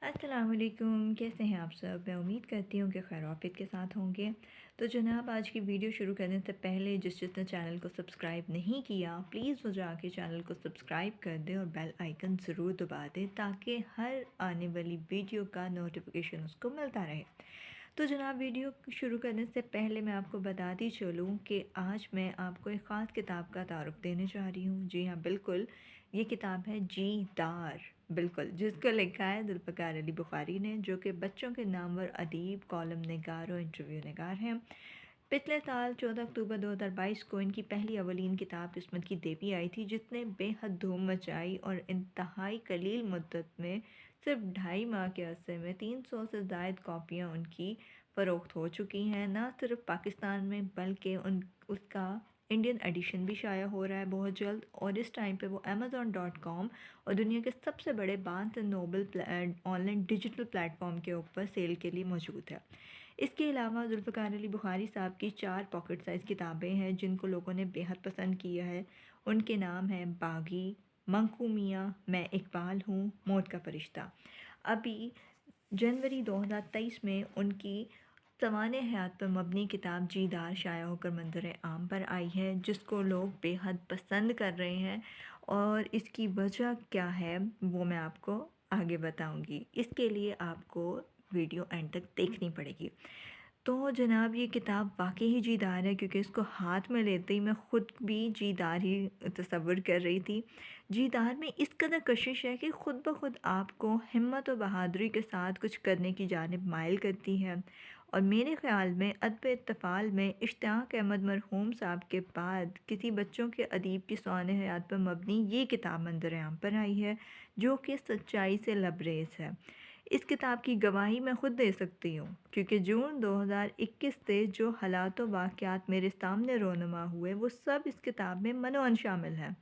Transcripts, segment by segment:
अस्सलामुअलैकुम, कैसे हैं आप सब? मैं उम्मीद करती हूँ कि खैर-ओ-आफ़ियत के साथ होंगे। तो जनाब, आज की वीडियो शुरू करने से पहले जिसने चैनल को सब्सक्राइब नहीं किया, प्लीज़ वो जाके चैनल को सब्सक्राइब कर दें और बेल आइकन ज़रूर दबा दें ताकि हर आने वाली वीडियो का नोटिफिकेशन उसको मिलता रहे। तो जनाब, वीडियो शुरू करने से पहले मैं आपको बताती चलूँ कि आज मैं आपको एक ख़ास किताब का तारुफ़ देने जा रही हूँ। जी हाँ, बिल्कुल, ये किताब है जी दार, बिल्कुल, जिसको लिखा है ज़ुल्फ़िकार अली बुख़ारी ने, जो कि बच्चों के नामवर अदीब, कॉलम निगार और इंटरव्यू निगार हैं। पिछले साल 14 अक्टूबर 2022 को इनकी पहली अवलीन किताब किस्मत की देवी आई थी, जिसने बेहद धूम मचाई और इंतहाई कलील मुद्दत में सिर्फ 2.5 माह के अरसे में 300 से ज़ायद कॉपियाँ उनकी फ़रोख्त हो चुकी हैं। ना सिर्फ पाकिस्तान में बल्कि उन उसका इंडियन एडिशन भी शाया हो रहा है बहुत जल्द, और इस टाइम पे वो amazon.com और दुनिया के सबसे बड़े Barnes and Noble online digital platform के ऊपर सेल के लिए मौजूद है। इसके अलावा ज़ुल्फ़िकार अली बुख़ारी साहब की 4 पॉकेट साइज़ किताबें हैं जिनको लोगों ने बेहद पसंद किया है। उनके नाम हैं बागी, मंकू मियाँ, मैं इकबाल हूँ, मौत का फ़रिश्ता। अभी जनवरी 2023 में उनकी सवाने हयात पर मबनी किताब जी दार शाया होकर मंज़र आम पर आई है, जिसको लोग बेहद पसंद कर रहे हैं, और इसकी वजह क्या है वो मैं आपको आगे बताऊंगी। इसके लिए आपको वीडियो एंड तक देखनी पड़ेगी। तो जनाब, ये किताब वाक़ई ही जीदार है, क्योंकि इसको हाथ में लेते ही मैं ख़ुद भी जीदार ही तसव्वुर कर रही थी। जीदार में इस कदर कशिश है कि ख़ुद ब ख़ुद आपको हिम्मत और बहादुरी के साथ कुछ करने की जानिब माइल करती है। और मेरे ख़्याल में अदब इत्तफ़ाल में इश्तियाक़ अहमद मरहूम साहब के बाद किसी बच्चों के अदीब की सवाने हयात पर मबनी ये किताब मंज़र आम पर आई है, जो कि सच्चाई से लबरेज़ है। इस किताब की गवाही मैं ख़ुद दे सकती हूँ, क्योंकि जून 2021 से जो हालात व वाक़यात मेरे सामने रोनुमा हुए, वो सब इस किताब में मनोअन शामिल हैं।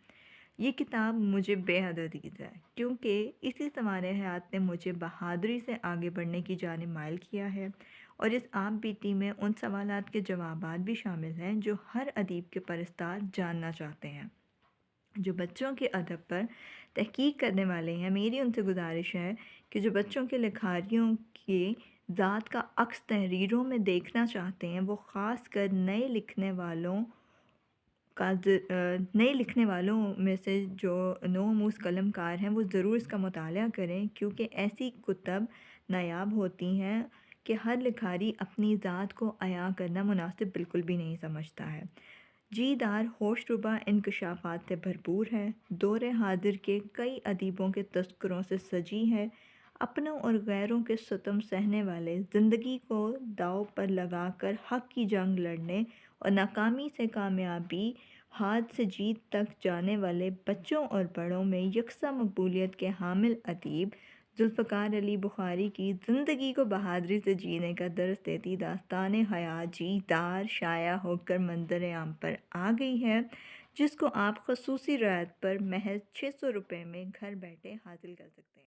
ये किताब मुझे बेहद अज़ीज़ है, क्योंकि इसी सवाने हयात ने मुझे बहादुरी से आगे बढ़ने की जानिब माइल किया है, और इस आप बीती में उन सवालात के जवाबात भी शामिल हैं जो हर अदीब के परस्तार जानना चाहते हैं। जो बच्चों के अदब पर तहकीक करने वाले हैं, मेरी उनसे गुजारिश है कि जो बच्चों के लिखारियों की ज़ात का अक्स तहरीरों में देखना चाहते हैं, वो ख़ास कर नए लिखने वालों में से जो नोमूस कलमकार हैं, वो ज़रूर इसका मुताला करें, क्योंकि ऐसी कुतब नायाब होती हैं कि हर लिखारी अपनी ज़ात को अया करना मुनासिब बिल्कुल भी नहीं समझता है। जी दार होशरुबा इंकशाफात से भरपूर है, दौरे हाजिर के कई अदीबों के तज़किरों से सजी है। अपनों और गैरों के सितम सहने वाले, ज़िंदगी को दाँव पर लगाकर हक़ की जंग लड़ने और नाकामी से कामयाबी, हार से जीत तक जाने वाले बच्चों और बड़ों में यकसा मकबूलियत के हामिल अदीब ज़ुल्फ़िकार अली बुख़ारी की ज़िंदगी को बहादुरी से जीने का दर्स देती दास्तान हयात जी दार शाया होकर मंज़र आम पर आ गई है, जिसको आप ख़ुसूसी रियायत पर महज़ 600 रुपये में घर बैठे हासिल कर सकते हैं।